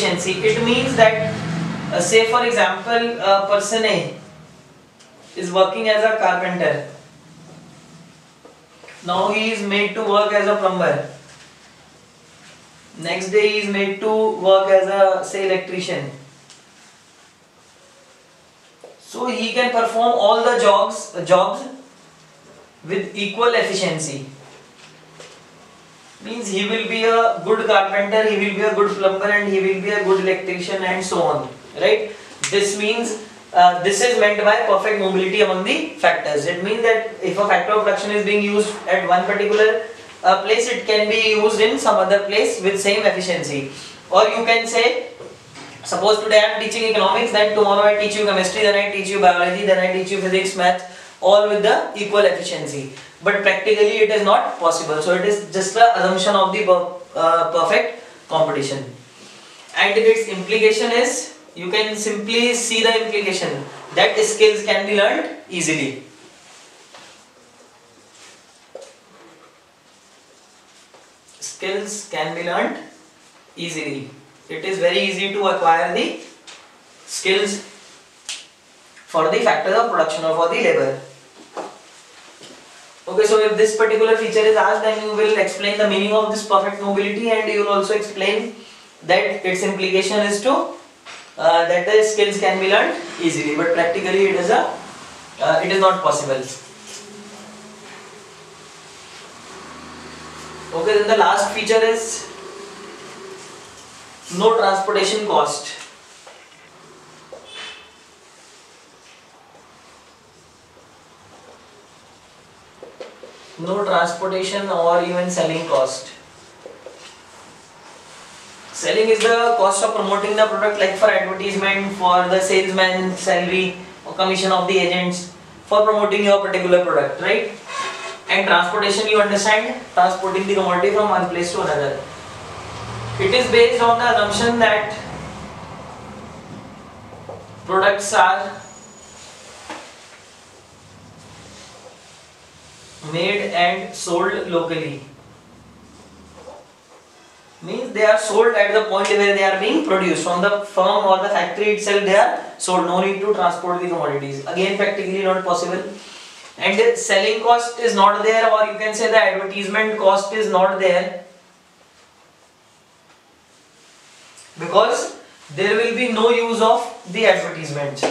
efficiency. It means that say for example person A is working as a carpenter. Now he is made to work as a plumber. Next day he is made to work as a say electrician. So he can perform all the jobs with equal efficiency. Means he will be a good carpenter, he will be a good plumber, and he will be a good electrician, and so on. Right? This means this is meant by perfect mobility among the factors. It means that if a factor of production is being used at one particular place, it can be used in some other place with same efficiency. Or you can say, suppose today I am teaching economics, then tomorrow I teach you chemistry, then I teach you biology, then I teach you physics, math, all with the equal efficiency. But practically it is not possible. So it is just the assumption of the perfect competition. And its implication is, you can simply see the implication that skills can be learned easily. Skills can be learned easily. It is very easy to acquire the skills for the factors of production or for the labor. Okay, so if this particular feature is asked, then you will explain the meaning of this perfect mobility, and you will also explain that its implication is to that the skills can be learned easily, but practically it is not possible. Okay, then the last feature is no transportation cost. No transportation or even selling cost. Selling is the cost of promoting the product, like for advertisement, for the salesman salary or commission of the agents for promoting your particular product, right? And transportation, you understand, transporting the commodity from one place to another. It is based on the assumption that products are made and sold locally. Means they are sold at the point where they are being produced. From the firm or the factory itself they are sold. No need to transport the commodities. Again, practically not possible. And selling cost is not there, or you can say the advertisement cost is not there, because there will be no use of the advertisement.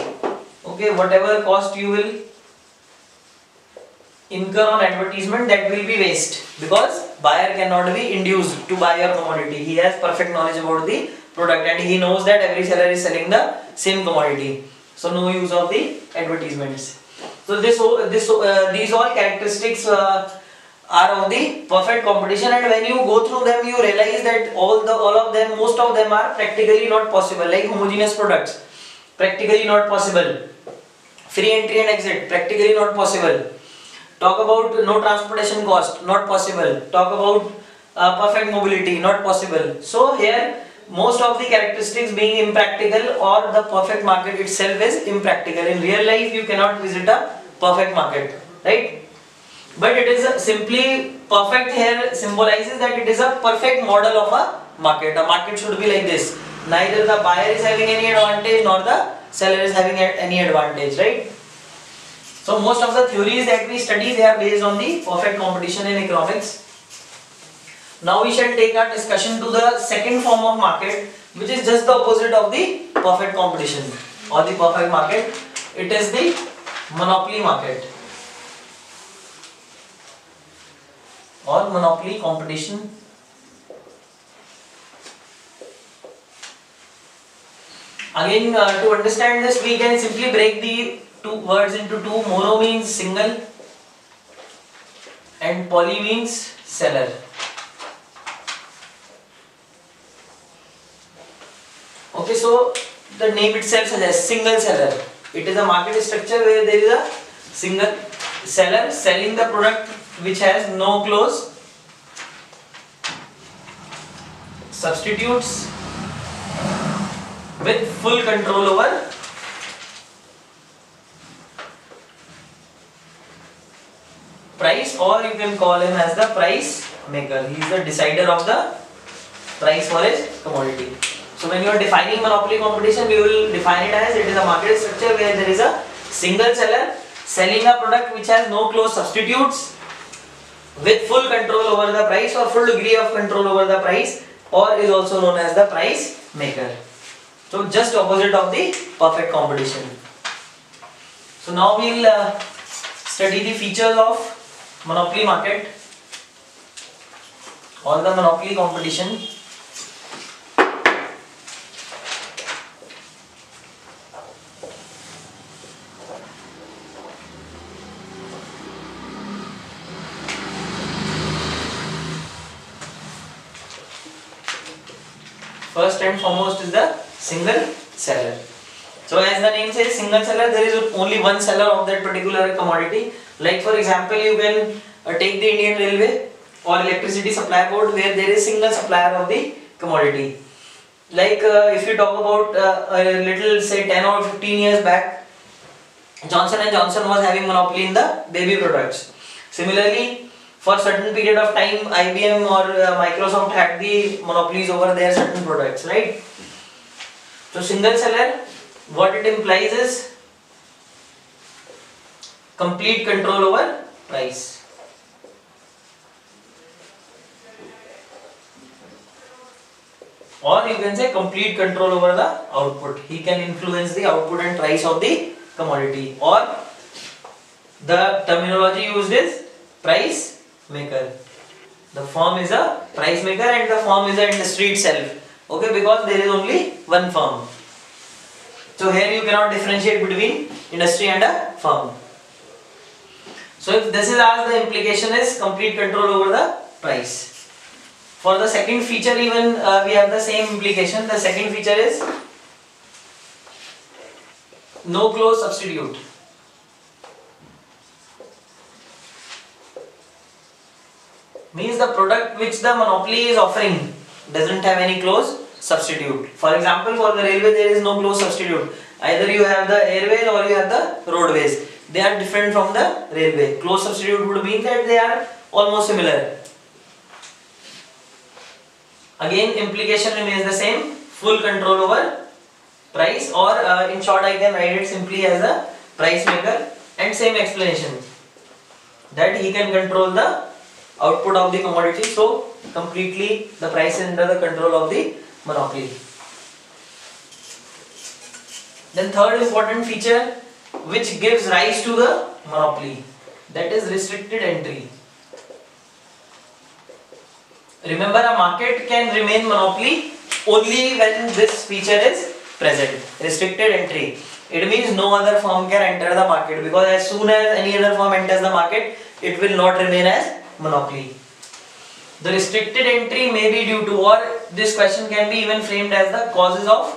Okay, whatever cost you will incur on advertisement, that will be waste, because buyer cannot be induced to buy your commodity. He has perfect knowledge about the product and he knows that every seller is selling the same commodity. So no use of the advertisements. So these all characteristics are of the perfect competition, and when you go through them, you realize that all of them, most of them are practically not possible. Like homogeneous products, practically not possible. Free entry and exit, practically not possible. Talk about no transportation cost, not possible. Talk about perfect mobility, not possible. So here most of the characteristics being impractical, or the perfect market itself is impractical. In real life you cannot visit a perfect market, right? But it is simply perfect here symbolizes that it is a perfect model of a market. A market should be like this. Neither the buyer is having any advantage nor the seller is having any advantage, right? So most of the theories that we study, they are based on the perfect competition in economics. Now we shall take our discussion to the second form of market, which is just the opposite of the perfect competition or the perfect market. It is the monopoly market or monopoly competition. Again, to understand this, we can simply break the two words into two. Mono means single and poly means seller. Okay, so the name itself suggests single seller. It is a market structure where there is a single seller selling the product which has no close substitutes with full control over price, or you can call him as the price maker. He is the decider of the price for his commodity. So when you are defining monopoly competition, we will define it as it is a market structure where there is a single seller selling a product which has no close substitutes, with full control over the price or full degree of control over the price, or is also known as the price maker. So just opposite of the perfect competition. So now we will study the features of monopoly market or the monopoly competition. First and foremost is the single seller. So as the name says, single seller, there is only one seller of that particular commodity. Like for example, you can take the Indian Railway or Electricity Supply Board, where there is single supplier of the commodity. Like if you talk about a little, say 10 or 15 years back, Johnson & Johnson was having monopoly in the baby products. Similarly, for certain period of time, IBM or Microsoft had the monopolies over their certain products, right? So single seller, what it implies is complete control over price. Or you can say complete control over the output. He can influence the output and price of the commodity. Or the terminology used is price maker. The firm is a price maker and the firm is the industry itself. Okay, because there is only one firm. So here you cannot differentiate between industry and a firm. So if this is asked, the implication is complete control over the price. For the second feature, even we have the same implication. The second feature is no close substitute. Means the product which the monopoly is offering doesn't have any close substitute. For example, for the railway there is no close substitute. Either you have the airways or you have the roadways. They are different from the railway. Close substitute would mean that they are almost similar. Again, implication remains the same. Full control over price, or in short I can write it simply as a price maker, and same explanation that he can control the output of the commodity, so completely the price is under the control of the monopoly. Then third important feature which gives rise to the monopoly, that is restricted entry. Remember, a market can remain monopoly only when this feature is present, restricted entry. It means no other firm can enter the market, because as soon as any other firm enters the market, it will not remain as monopoly. The restricted entry may be due to, or this question can be even framed as the causes of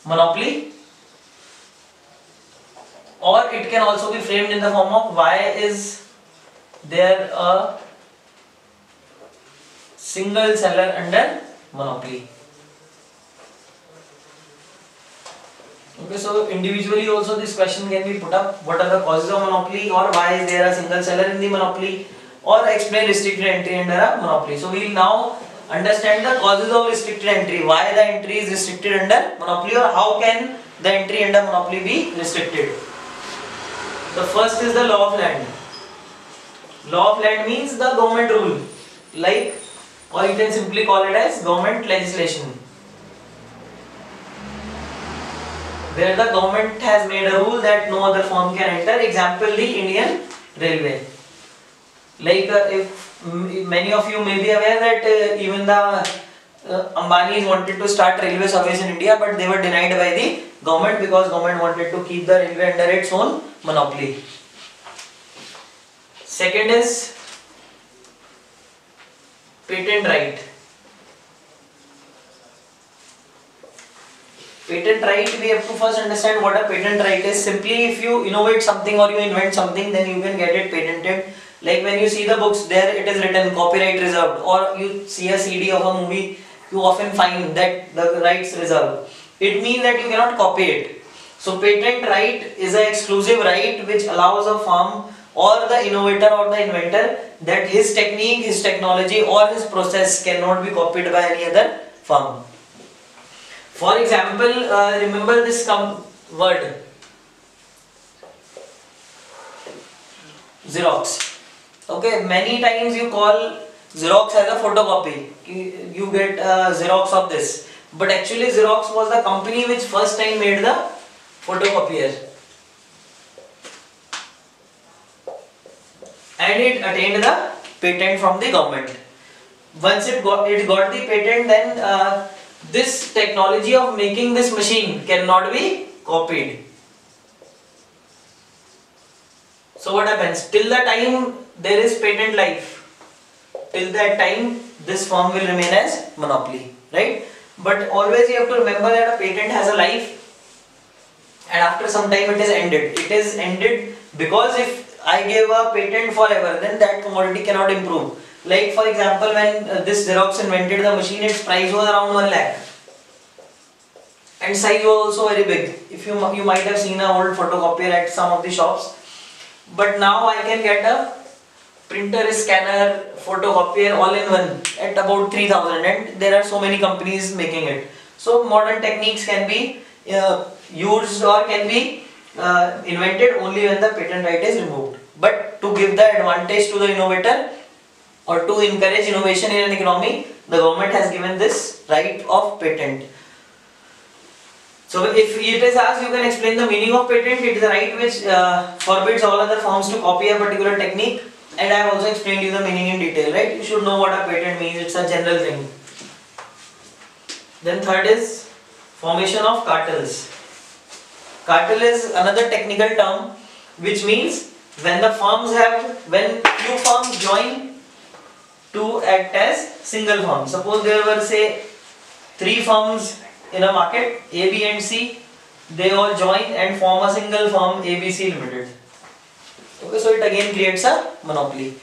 monopoly, or it can also be framed in the form of why is there a single seller under monopoly. Okay, so individually also this question can be put up. What are the causes of monopoly, or why is there a single seller in the monopoly, or explain restricted entry under a monopoly. So we will now understand the causes of restricted entry, why the entry is restricted under monopoly, or how can the entry under monopoly be restricted. The first is the law of land. Law of land means the government rule, like, or you can simply call it as government legislation, where the government has made a rule that no other firm can enter. Example, the Indian Railway. Like if many of you may be aware that even the Ambanis wanted to start railway service in India, but they were denied by the government because government wanted to keep the railway under its own monopoly. Second is patent right. Patent right, we have to first understand what a patent right is. Simply, if you innovate something or you invent something, then you can get it patented. Like when you see the books, there it is written copyright reserved, or you see a CD of a movie, you often find that the rights reserved. It means that you cannot copy it. So patent right is an exclusive right which allows a firm or the innovator or the inventor that his technique, his technology or his process cannot be copied by any other firm. For example, remember this word Xerox. Okay, many times you call Xerox as a photocopy. You get Xerox of this, but actually Xerox was the company which first time made the photocopier, and it attained the patent from the government. Once it got the patent, then this technology of making this machine cannot be copied. So what happens? Till the time there is patent life, till that time this firm will remain as monopoly, right? But always you have to remember that a patent has a life, and after some time it is ended. It is ended because if I give a patent forever, then that commodity cannot improve. Like for example, when this Xerox invented the machine, its price was around 1 lakh. And size was also very big. If you might have seen an old photocopier at some of the shops. But now I can get a printer, scanner, photocopier all in one at about 3000, and there are so many companies making it. So modern techniques can be used or can be invented only when the patent right is removed. But to give the advantage to the innovator or to encourage innovation in an economy, the government has given this right of patent. So if it is asked, you can explain the meaning of patent. It is a right which forbids all other firms to copy a particular technique, and I have also explained you the meaning in detail, right? You should know what a patent means. It's a general thing. Then third is formation of cartels. Cartel is another technical term which means when few firms join to act as single firm. Suppose there were say 3 firms in a market, A, B and C, they all join and form a single firm, ABC Limited. Okay, so it again creates a monopoly.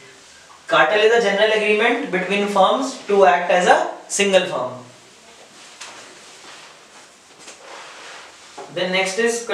Cartel is a general agreement between firms to act as a single firm. Then next is